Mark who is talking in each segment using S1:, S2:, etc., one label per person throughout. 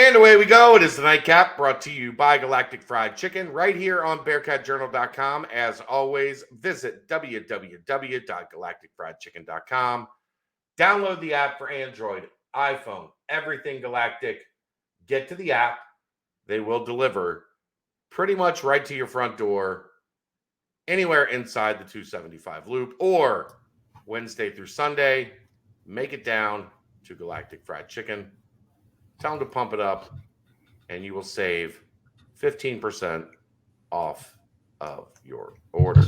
S1: And away we go. It is the Nightcap, brought to you by Galactic Fried Chicken, right here on BearcatJournal.com. As always, visit www.galacticfriedchicken.com. Download the app for Android, iPhone, everything Galactic. Get to the app. They will deliver pretty much right to your front door, anywhere inside the 275 loop, or Wednesday through Sunday, make it down to Galactic Fried Chicken. Tell them to pump it up, and you will save 15% off of your order.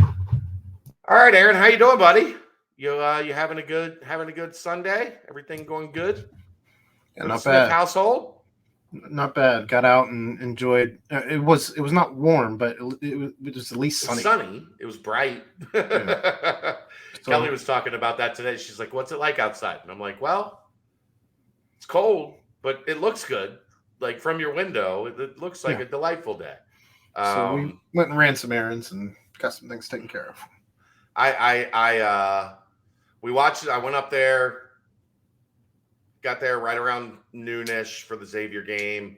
S1: All right, Aaron, how you doing, buddy? You having a good Sunday? Everything going good?
S2: Yeah, not
S1: Smith
S2: bad.
S1: Household?
S2: Not bad. Got out and enjoyed. It was not warm, but it was at least sunny.
S1: It was sunny. It was bright.
S2: Yeah.
S1: Kelly was talking about that today. She's like, "What's it like outside?" And I'm like, "Well, it's cold, but it looks good. Like from your window, it looks like a delightful day."
S2: So we went and ran some errands and got some things taken care of.
S1: We watched it. I went up there, got there right around noonish for the Xavier game.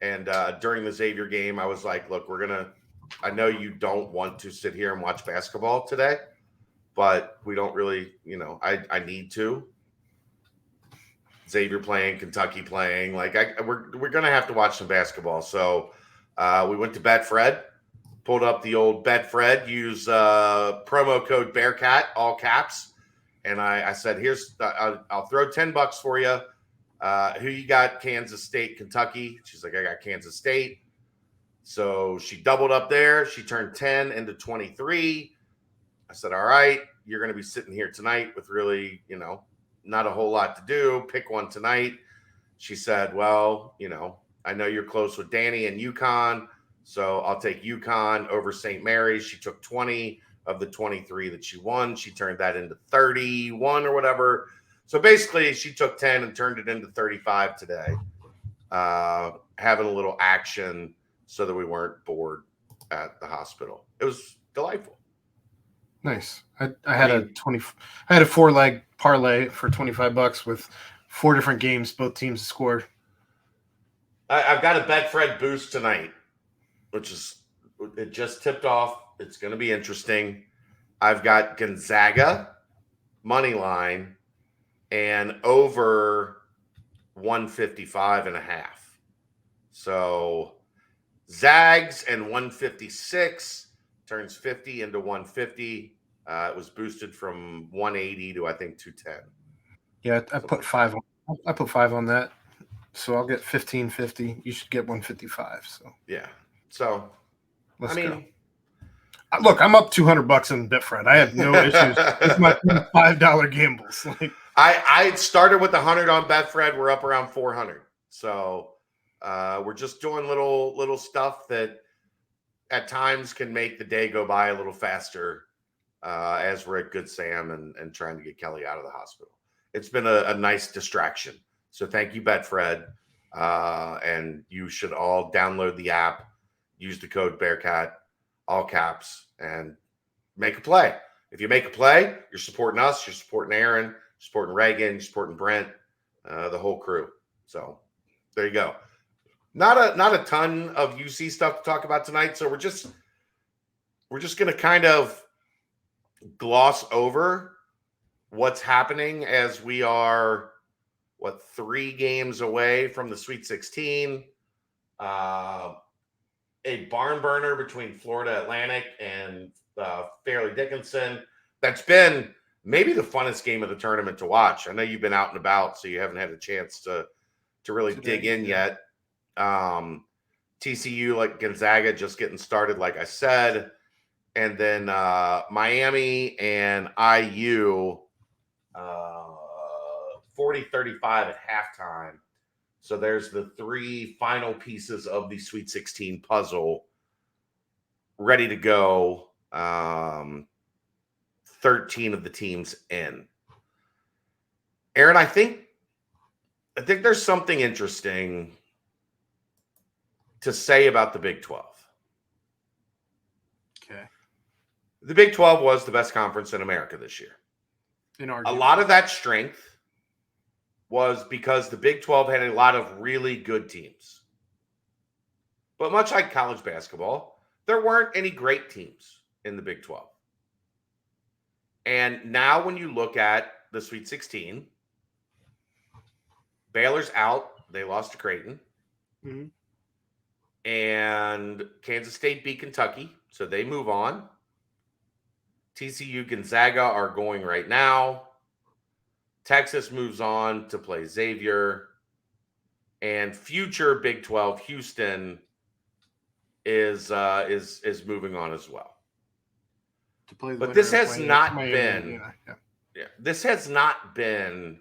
S1: And during the Xavier game, I was like, look, I know you don't want to sit here and watch basketball today, but we don't really, I need to. Xavier playing, Kentucky playing, we're going to have to watch some basketball. So we went to Betfred, pulled up the old Betfred, use promo code Bearcat, all caps. And I said, I'll throw $10 for you. Who you got? Kansas State, Kentucky. She's like, I got Kansas State. So she doubled up there. She turned 10 into 23. I said, all right, you're going to be sitting here tonight with really, not a whole lot to do. Pick one tonight. She said, well, I know you're close with Danny and UConn, so I'll take UConn over St. Mary's. She took 20 of the 23 that she won. She turned that into 31 or whatever. So basically, she took 10 and turned it into 35 today, having a little action so that we weren't bored at the hospital. It was delightful.
S2: Nice. I had a 4-leg parlay for $25 with 4 different games. Both teams scored.
S1: I've got a Betfred boost tonight, it just tipped off. It's going to be interesting. I've got Gonzaga money line and over 155.5. So Zags and 156 turns 50 into 150. It was boosted from 180 to I think 210.
S2: Yeah, I put 5 on. I put 5 on that, so I'll get 1550. You should get 155. So
S1: yeah. So
S2: let's go. Look, I'm up $200 in Betfred. I have no issues with my $5 gambles.
S1: I started with 100 on Betfred. We're up around 400. So we're just doing little stuff that at times can make the day go by a little faster as we're at Good Sam and trying to get Kelly out of the hospital. It's been a nice distraction. So thank you, Betfred. And you should all download the app, use the code Bearcat, all caps, and make a play. If you make a play, you're supporting us, you're supporting Aaron, you're supporting Reagan, you're supporting Brent, the whole crew. So there you go. Not a ton of UC stuff to talk about tonight. So we're just going to kind of gloss over what's happening as we are 3 games away from the Sweet 16. A barn burner between Florida Atlantic and Fairleigh Dickinson. That's been maybe the funnest game of the tournament to watch. I know you've been out and about, so you haven't had a chance to really dig in yet. TCU, like Gonzaga, just getting started, like I said. And then Miami and IU 40-35 at halftime. So there's the 3 final pieces of the Sweet 16 puzzle ready to go. 13 of the teams in. Aaron, I think there's something interesting to say about the Big 12.
S2: Okay.
S1: The Big 12 was the best conference in America this year. A lot of that strength was because the Big 12 had a lot of really good teams. But much like college basketball, there weren't any great teams in the Big 12. And now when you look at the Sweet 16, Baylor's out. They lost to Creighton.
S2: Mm-hmm.
S1: And Kansas State beat Kentucky, so they move on. TCU, Gonzaga are going right now. Texas moves on to play Xavier. And future Big 12 Houston is moving on as well.
S2: To play the
S1: but this
S2: winner
S1: has
S2: of
S1: not
S2: Miami,
S1: been this has not been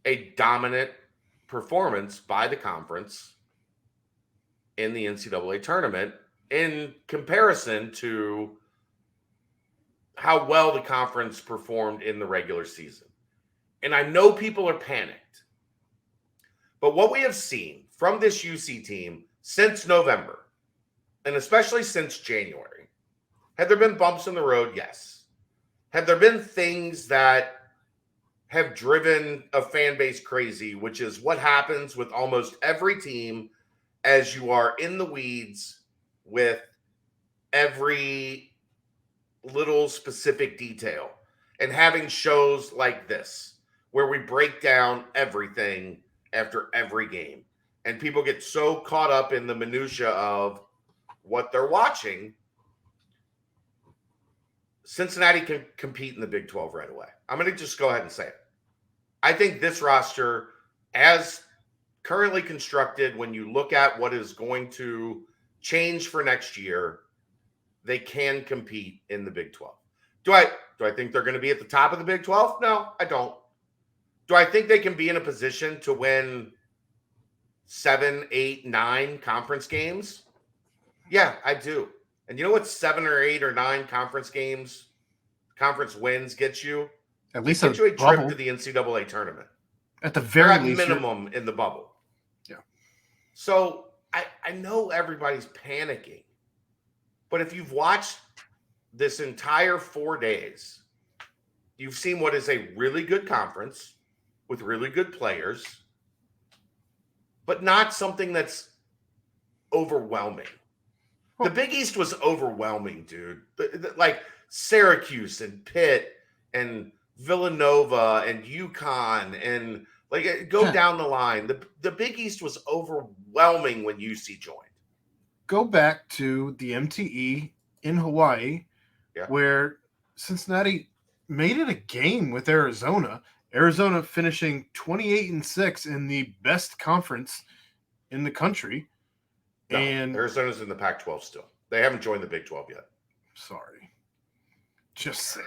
S1: a dominant performance by the conference in the NCAA tournament in comparison to how well the conference performed in the regular season. And I know people are panicked, but what we have seen from this UC team since November, and especially since January, have there been bumps in the road? Yes. Have there been things that have driven a fan base crazy, which is what happens with almost every team as you are in the weeds with every little specific detail, and having shows like this where we break down everything after every game, and people get so caught up in the minutia of what they're watching. Cincinnati can compete in the Big 12 right away. I'm going to just go ahead and say it. I think this roster, as currently constructed, when you look at what is going to change for next year, they can compete in the Big 12. Do I think they're going to be at the top of the Big 12? No, I don't. Do I think they can be in a position to win 7, 8, 9 conference games? Yeah, I do. And you know what 7 or 8 or 9 conference wins get you?
S2: At least
S1: get you a
S2: bubble.
S1: trip to the NCAA tournament.
S2: At the very
S1: least, minimum in the bubble.
S2: Yeah.
S1: So I know everybody's panicking, but if you've watched this entire 4 days, you've seen what is a really good conference with really good players, but not something that's overwhelming. The Big East was overwhelming, dude. Like Syracuse and Pitt and Villanova and UConn and go down the line. The Big East was overwhelming when UC joined.
S2: Go back to the MTE in Hawaii, where Cincinnati made it a game with Arizona. Arizona finishing 28-6 in the best conference in the country.
S1: No,
S2: and
S1: Arizona's in the Pac-12 still. They haven't joined the Big 12 yet.
S2: Sorry. Just saying.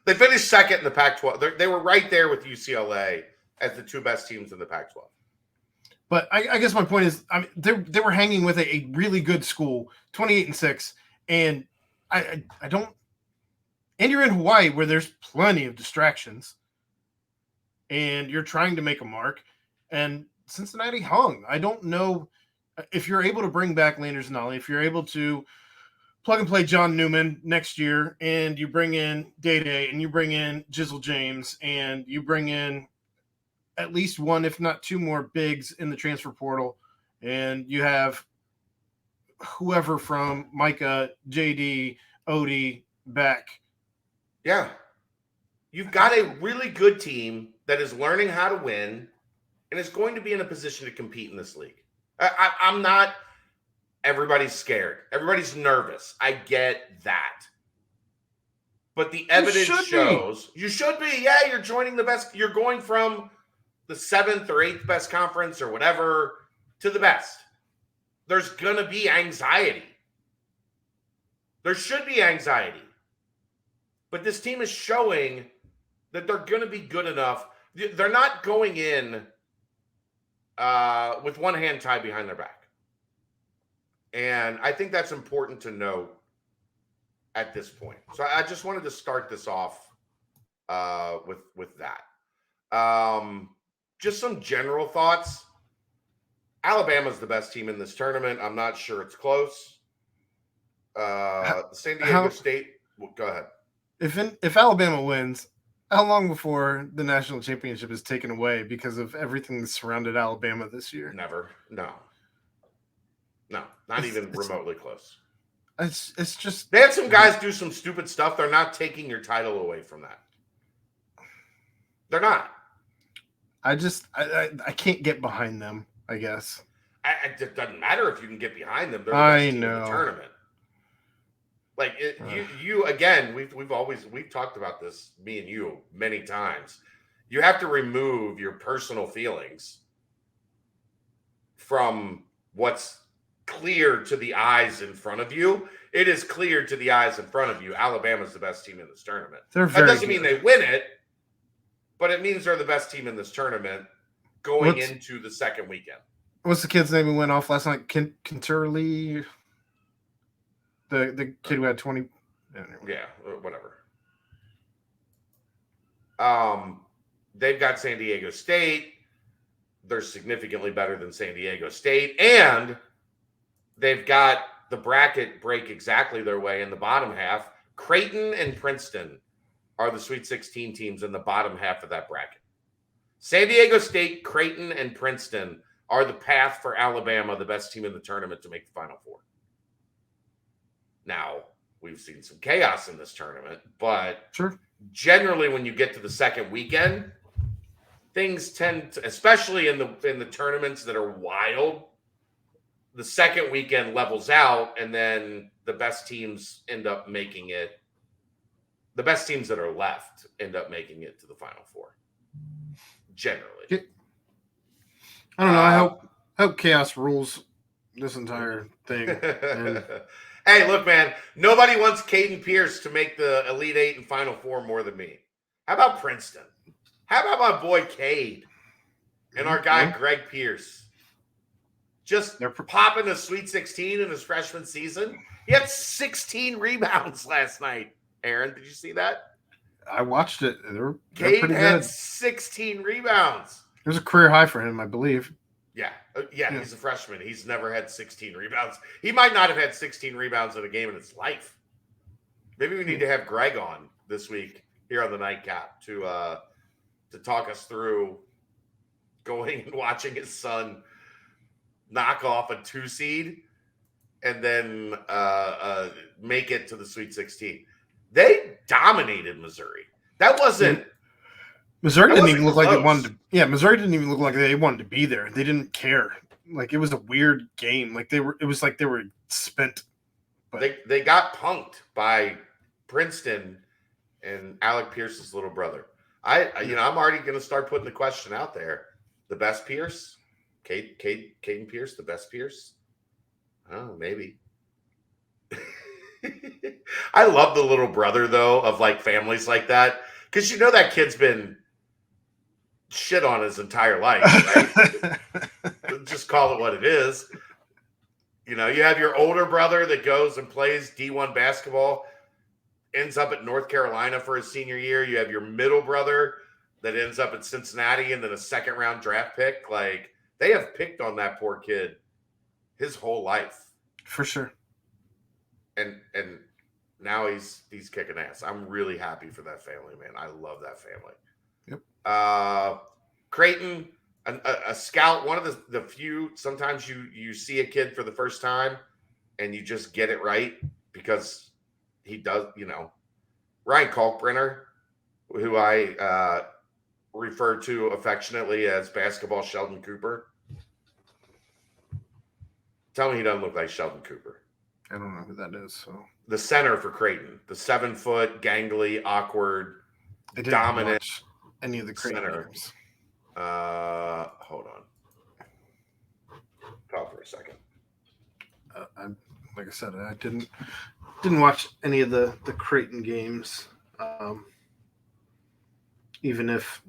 S1: They finished second in the Pac-12. They were right there with UCLA as the 2 best teams in the Pac-12.
S2: But I guess my point is, I mean, they were hanging with a really good school, 28-6, and I don't. And you're in Hawaii where there's plenty of distractions, and you're trying to make a mark, and Cincinnati hung. I don't know if you're able to bring back Landers Nolly, if you're able to plug and play John Newman next year, and you bring in Day-Day, and you bring in Jizzle James, and you bring in at least 1, if not 2 more bigs in the transfer portal, and you have whoever from Micah, JD, Odie back.
S1: Yeah. You've got a really good team that is learning how to win and is going to be in a position to compete in this league. I'm not – everybody's scared. Everybody's nervous. I get that. But the evidence shows – you should be. Yeah, you're joining the best – you're going from the 7th or 8th best conference or whatever to the best. There's going to be anxiety. There should be anxiety. But this team is showing that they're going to be good enough. They're not going in with one hand tied behind their back. And I think that's important to note at this point. So I just wanted to start this off with that. Just some general thoughts. Alabama's the best team in this tournament. I'm not sure it's close. San Diego State, go ahead.
S2: if Alabama wins, how long before the national championship is taken away because of everything that surrounded Alabama this year?
S1: Never. No, not even remotely close.
S2: It's just
S1: They had some guys do some stupid stuff. They're not taking your title away from that. They're not.
S2: I can't get behind them, I guess.
S1: It doesn't matter if you can get behind them. They're the best team in the tournament. Like you again, we've talked about this, me and you, many times. You have to remove your personal feelings from what's clear to the eyes in front of you. It is clear to the eyes in front of you. Alabama's the best team in this tournament. That doesn't mean they win it, but it means they're the best team in this tournament going into the second weekend.
S2: What's the kid's name who went off last night? Kinterly. The kid who had 20.
S1: Yeah, whatever. They've got San Diego State. They're significantly better than San Diego State. And they've got the bracket break exactly their way in the bottom half. Creighton and Princeton are the Sweet 16 teams in the bottom half of that bracket. San Diego State, Creighton, and Princeton are the path for Alabama, the best team in the tournament, to make the Final Four. Now, we've seen some chaos in this tournament, but generally when you get to the second weekend, things tend to, especially in the tournaments that are wild, the second weekend levels out, and then the best teams end up making it. The best teams that are left end up making it to the Final Four. Generally.
S2: I don't know. I hope chaos rules this entire thing. And
S1: hey, look, man, nobody wants Caden Pierce to make the Elite Eight and Final Four more than me. How about Princeton? How about my boy Cade and our guy Greg Pierce? Just popping a Sweet 16 in his freshman season. He had 16 rebounds last night. Aaron, did you see that?
S2: I watched it. They're
S1: Cade
S2: pretty
S1: had
S2: good.
S1: 16 rebounds.
S2: It was a career high for him, I believe.
S1: Yeah, he's a freshman. He's never had 16 rebounds. He might not have had 16 rebounds in a game in his life. Maybe we need to have Greg on this week here on the Nightcap to talk us through going and watching his son knock off a 2 seed and then make it to the Sweet 16. They dominated Missouri. That wasn't.
S2: Missouri didn't even look like they wanted to. Yeah, Missouri didn't even look like they wanted to be there. They didn't care. Like, it was a weird game. Like, it was like they were spent.
S1: But they got punked by Princeton and Alec Pierce's little brother. I'm already going to start putting the question out there. The best Pierce? Caden Pierce, the best Pierce? Oh, maybe. I love the little brother, though, of like families like that. Because that kid's been shit on his entire life, right? Just call it what it is. You have your older brother that goes and plays D1 basketball, ends up at North Carolina for his senior year. You have your middle brother that ends up at Cincinnati and then a second-round draft pick. Like, they have picked on that poor kid his whole life.
S2: For sure.
S1: And now he's kicking ass. I'm really happy for that family, man. I love that family.
S2: Yep.
S1: Creighton, a scout, one of the few, sometimes you see a kid for the first time and you just get it right because he does, Ryan Kalkbrenner, who I refer to affectionately as basketball Sheldon Cooper. Tell me he doesn't look like Sheldon Cooper.
S2: I don't know who that is. So
S1: the center for Creighton, the 7-foot, gangly, awkward, dominant
S2: watch any of the Creighton
S1: center.
S2: games.
S1: Hold on. Talk for a second.
S2: Like I said, I didn't watch any of the Creighton games, even if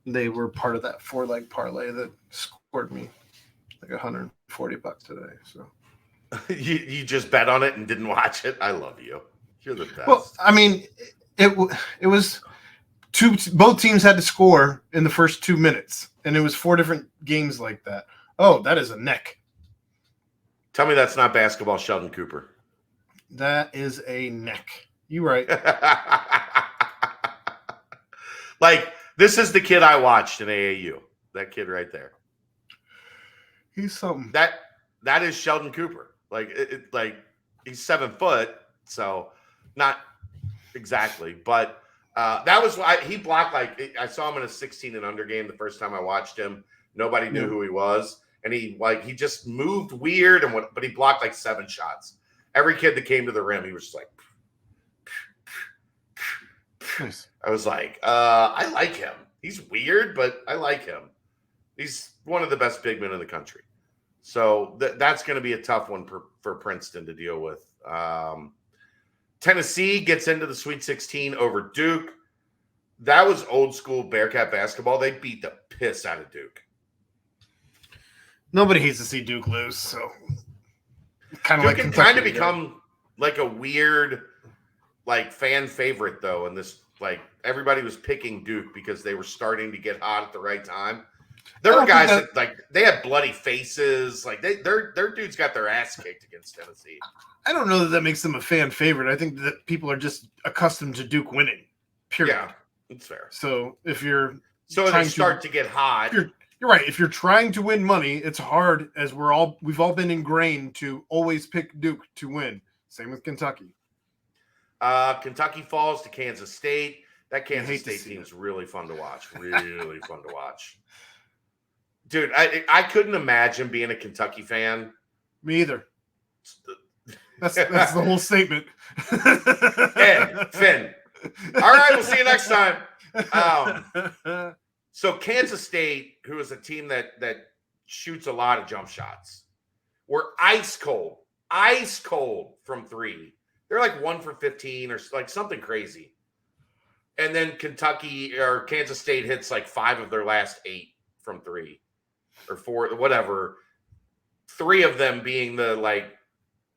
S2: they were part of that 4-leg parlay that scored me like $140 today. So
S1: you just bet on it and didn't watch it. I love you. You're the best.
S2: Well, I mean, it was both teams had to score in the first 2 minutes, and it was 4 different games like that. Oh, that is a neck.
S1: Tell me that's not basketball Sheldon Cooper.
S2: That is a neck. You right.
S1: Like, this is the kid I watched in AAU. That kid right there.
S2: He's something.
S1: That is Sheldon Cooper. Like, like he's 7 foot, so not exactly, but that was why he blocked. Like, I saw him in a 16 and under game the first time I watched him. Nobody knew who he was, and he just moved weird but he blocked like 7 shots. Every kid that came to the rim, he was just like.
S2: Nice.
S1: I was like, I like him. He's weird, but I like him. He's one of the best big men in the country. So that's going to be a tough one for Princeton to deal with. Tennessee gets into the Sweet 16 over Duke. That was old school Bearcat basketball. They beat the piss out of Duke.
S2: Nobody hates to see Duke lose, so
S1: kind of like can kind of become like a weird, like, fan favorite though. In this, like, everybody was picking Duke because they were starting to get hot at the right time. There were guys that like they had bloody faces. Like their dudes got their ass kicked against Tennessee.
S2: I don't know that makes them a fan favorite. I think that people are just accustomed to Duke winning. Period.
S1: Yeah, it's fair.
S2: So if you're
S1: they start to get hot.
S2: You're right. If you're trying to win money, it's hard, as we've all been ingrained to always pick Duke to win. Same with Kentucky.
S1: Kentucky falls to Kansas State. That Kansas State team is really fun to watch. Really fun to watch. Dude, I couldn't imagine being a Kentucky fan.
S2: Me either. That's the whole statement.
S1: Finn. All right, we'll see you next time. So Kansas State, who is a team that shoots a lot of jump shots, were ice cold from 3. They're like 1 for 15 or like something crazy. And then Kansas State hits like 5 of their last 8 from 3 or 4, whatever. 3 of them being the like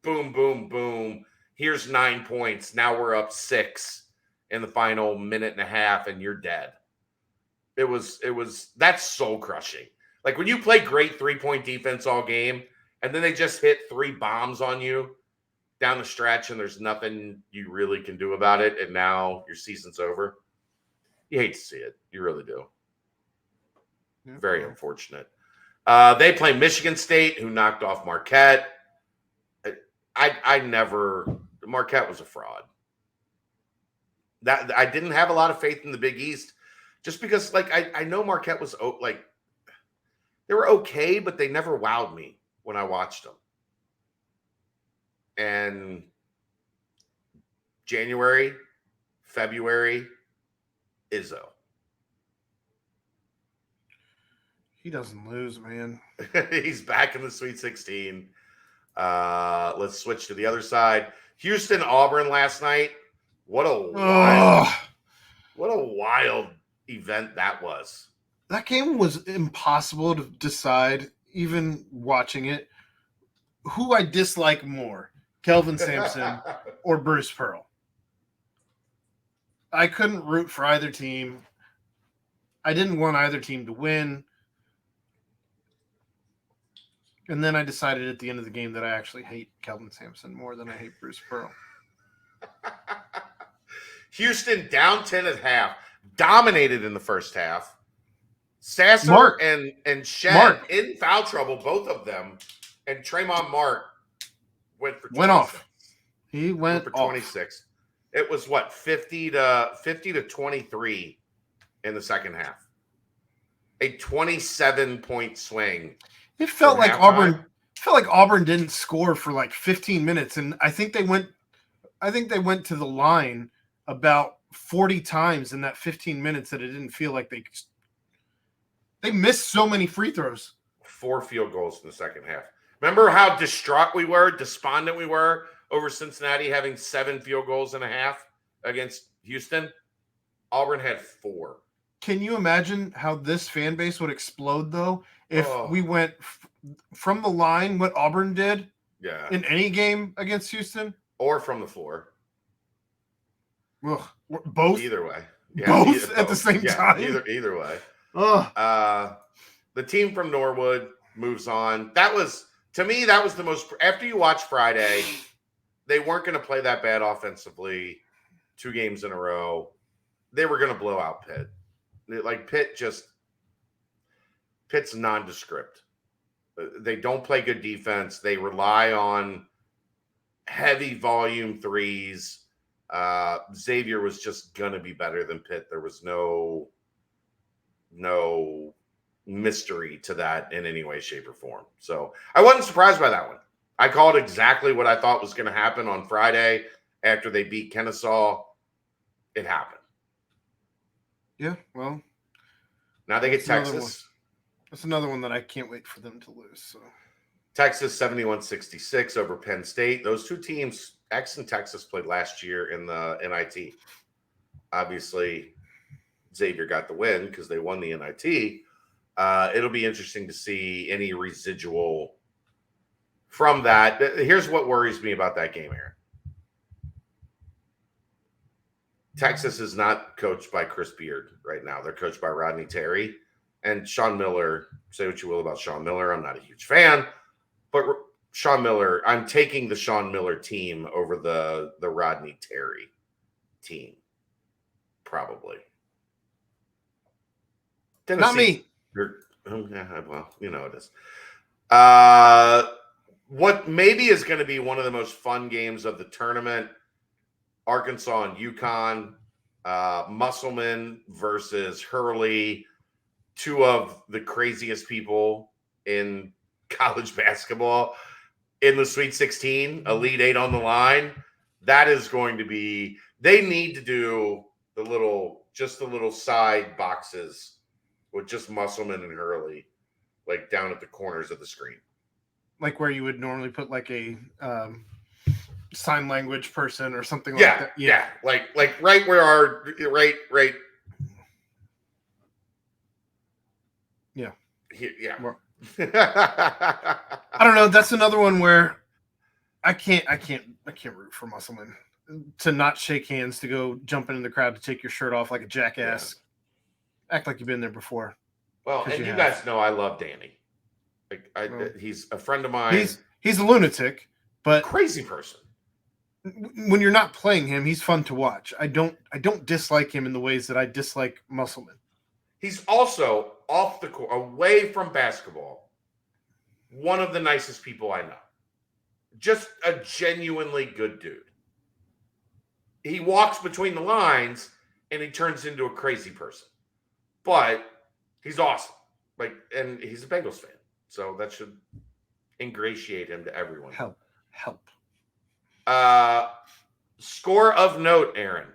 S1: boom, boom, boom. Here's 9 points. Now we're up 6 in the final minute and a half, and you're dead. That's soul crushing. Like when you play great 3-point defense all game, and then they just hit 3 bombs on you down the stretch, and there's nothing you really can do about it, and now your season's over. You hate to see it. You really do. Yeah. Very unfortunate. They play Michigan State, who knocked off Marquette. Marquette was a fraud. That I didn't have a lot of faith in the Big East, just because, like, I know Marquette was like, they were okay, but they never wowed me when I watched them. And January, February, Izzo.
S2: He doesn't lose, man.
S1: He's back in the Sweet 16. Let's switch to the other side. Houston, Auburn last night. What a wild event that was.
S2: That game was impossible to decide, even watching it, who I dislike more, Kelvin Sampson or Bruce Pearl. I couldn't root for either team. I didn't want either team to win. And then I decided at the end of the game that I actually hate Kelvin Sampson more than I hate Bruce Pearl.
S1: Houston down 10 at half, dominated in the first half. Sasser and Shed in foul trouble, both of them. And Tremont Mark went off.
S2: He went
S1: for 26. It was 50 to 23 in the second half. A 27-point swing.
S2: It felt like Auburn didn't score for like 15 minutes, and I think they went to the line about 40 times in that 15 minutes that it didn't feel like they missed so many free throws.
S1: 4 field goals in the second half. Remember how despondent we were over Cincinnati having 7 field goals and a half against Houston? Auburn had 4.
S2: Can you imagine how this fan base would explode, though, if we went from the line what Auburn did in any game against Houston?
S1: Or from the floor.
S2: Ugh. Both?
S1: Either way. Yeah,
S2: both at the same time?
S1: Either way.
S2: Ugh.
S1: The team from Norwood moves on. To me, that was the most – after you watch Friday, they weren't going to play that bad offensively. 2 games in a row, they were going to blow out Pitt. Like Pitt's nondescript. They don't play good defense. They rely on heavy volume threes. Xavier was just going to be better than Pitt. There was no mystery to that in any way, shape, or form. So I wasn't surprised by that one. I called exactly what I thought was going to happen on Friday after they beat Kennesaw. It happened.
S2: Yeah, well.
S1: Now they get Texas.
S2: That's another one that I can't wait for them to lose. So
S1: Texas 71-66 over Penn State. Those 2 teams, X and Texas, played last year in the NIT. Obviously, Xavier got the win because they won the NIT. It'll be interesting to see any residual from that. Here's what worries me about that game, Aaron. Texas is not coached by Chris Beard right now. They're coached by Rodney Terry. And Sean Miller, say what you will about Sean Miller. I'm not a huge fan. But Sean Miller, I'm taking the Sean Miller team over the Rodney Terry team. Probably. Tennessee,
S2: not me.
S1: Well, you know it is. What maybe is going to be one of the most fun games of the tournament, Arkansas and UConn, Musselman versus Hurley, 2 of the craziest people in college basketball in the Sweet 16, Elite 8 on the line. That is going to be, they need to do the little side boxes with just Musselman and Hurley, like down at the corners of the screen.
S2: Like where you would normally put like a sign language person or something like that.
S1: Yeah. Like right where our right.
S2: Yeah.
S1: Yeah.
S2: Well, I don't know. That's another one where I can't root for Musselman to not shake hands, to go jumping in the crowd, to take your shirt off like a jackass. Yeah. Act like you've been there before.
S1: Well, and you guys know I love Danny. He's a friend of mine.
S2: He's a lunatic, but
S1: crazy person.
S2: When you're not playing him, he's fun to watch. I don't dislike him in the ways that I dislike Musselman.
S1: He's also off the court, away from basketball, one of the nicest people I know. Just a genuinely good dude. He walks between the lines and he turns into a crazy person. But he's awesome. And he's a Bengals fan. So that should ingratiate him to everyone.
S2: Help.
S1: Score of note, Aaron.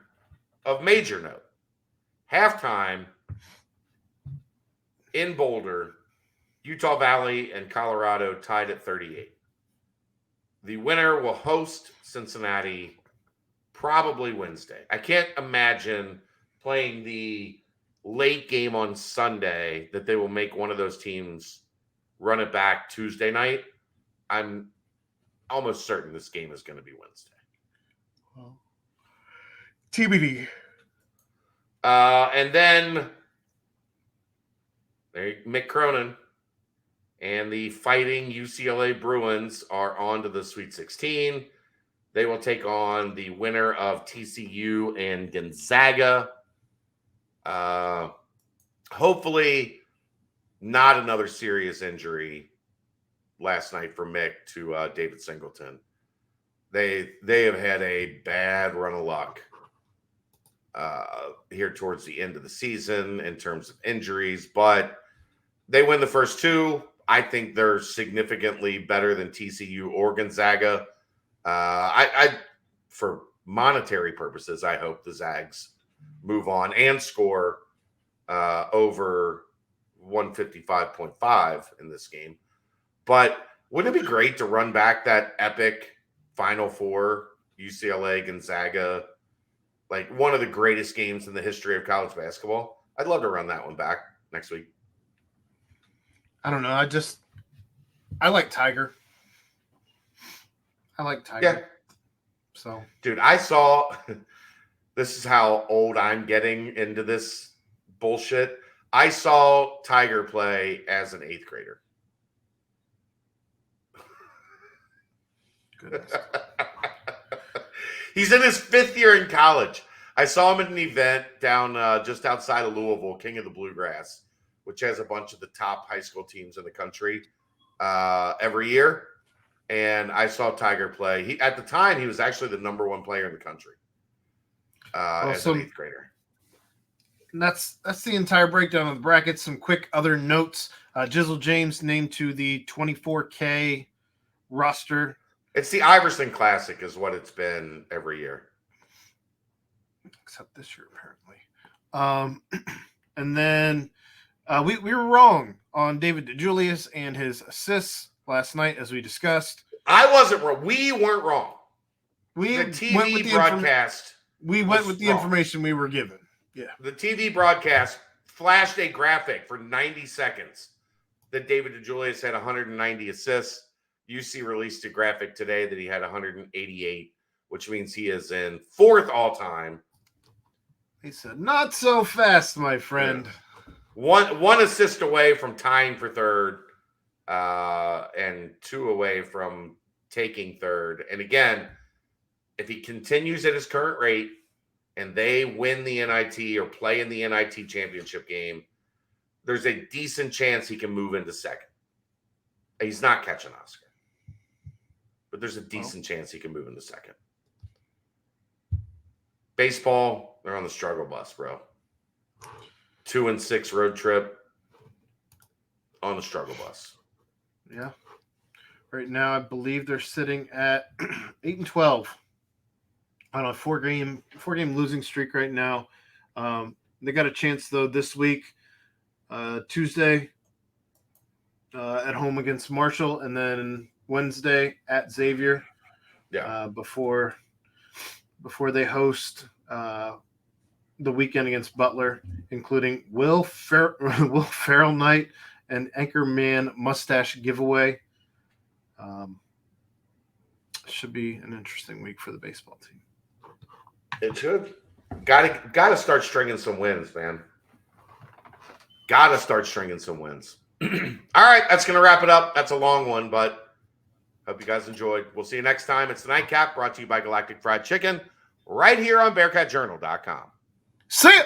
S1: Of major note. Halftime in Boulder, Utah Valley and Colorado tied at 38. The winner will host Cincinnati probably Wednesday. I can't imagine playing the late game on Sunday that they will make one of those teams run it back Tuesday night. I'm almost certain this game is going to be Wednesday.
S2: Well, TBD.
S1: And then Mick Cronin and the Fighting UCLA Bruins are on to the Sweet 16. They will take on the winner of TCU and Gonzaga. Hopefully not another serious injury last night for Mick to David Singleton. They have had a bad run of luck here towards the end of the season in terms of injuries, but they win the first 2. I think they're significantly better than TCU or Gonzaga. I for monetary purposes, I hope the Zags move on and score over 155.5 in this game. But wouldn't it be great to run back that epic Final Four, UCLA, Gonzaga, like one of the greatest games in the history of college basketball? I'd love to run that one back next week.
S2: I don't know. I like Tiger.
S1: Yeah.
S2: So,
S1: dude, I saw this is how old I'm getting into this bullshit. I saw Tiger play as an 8th grader.
S2: goodness.
S1: He's in his 5th year in college. I saw him at an event down just outside of Louisville, King of the Bluegrass, which has a bunch of the top high school teams in the country every year. And I saw Tiger play. At the time, he was actually the number one player in the country as an 8th grader.
S2: And that's the entire breakdown of the brackets. Some quick other notes. Jizzle James named to the 24K roster.
S1: It's the Iverson Classic is what it's been every year.
S2: Except this year, apparently. And then we were wrong on David DeJulius and his assists last night, as we discussed.
S1: I wasn't wrong. We weren't wrong.
S2: The
S1: TV broadcast.
S2: We went with the information we were given. Yeah.
S1: The TV broadcast flashed a graphic for 90 seconds that David DeJulius had 190 assists. UC released a graphic today that he had 188, which means he is in 4th all-time.
S2: He said, not so fast, my friend.
S1: Yeah. One assist away from tying for 3rd, and 2 away from taking 3rd. And again, if he continues at his current rate and they win the NIT or play in the NIT championship game, there's a decent chance he can move into 2nd. He's not catching Oscar, but there's a decent chance he can move into 2nd. Baseball, they're on the struggle bus, bro. 2-6 road trip on the struggle bus.
S2: Yeah. Right now, I believe they're sitting at 8-12 on a four-game losing streak right now. They got a chance, though, this week, Tuesday at home against Marshall, and then Wednesday at Xavier.
S1: Yeah.
S2: Before they host the weekend against Butler, including Will Ferrell night and Anchorman mustache giveaway. Should be an interesting week for the baseball team.
S1: It should. Got to start stringing some wins, man. Got to start stringing some wins. All right, that's going to wrap it up. That's a long one, but hope you guys enjoyed. We'll see you next time. It's the Nightcap, brought to you by Galactic Fried Chicken, right here on BearcatJournal.com.
S2: See ya!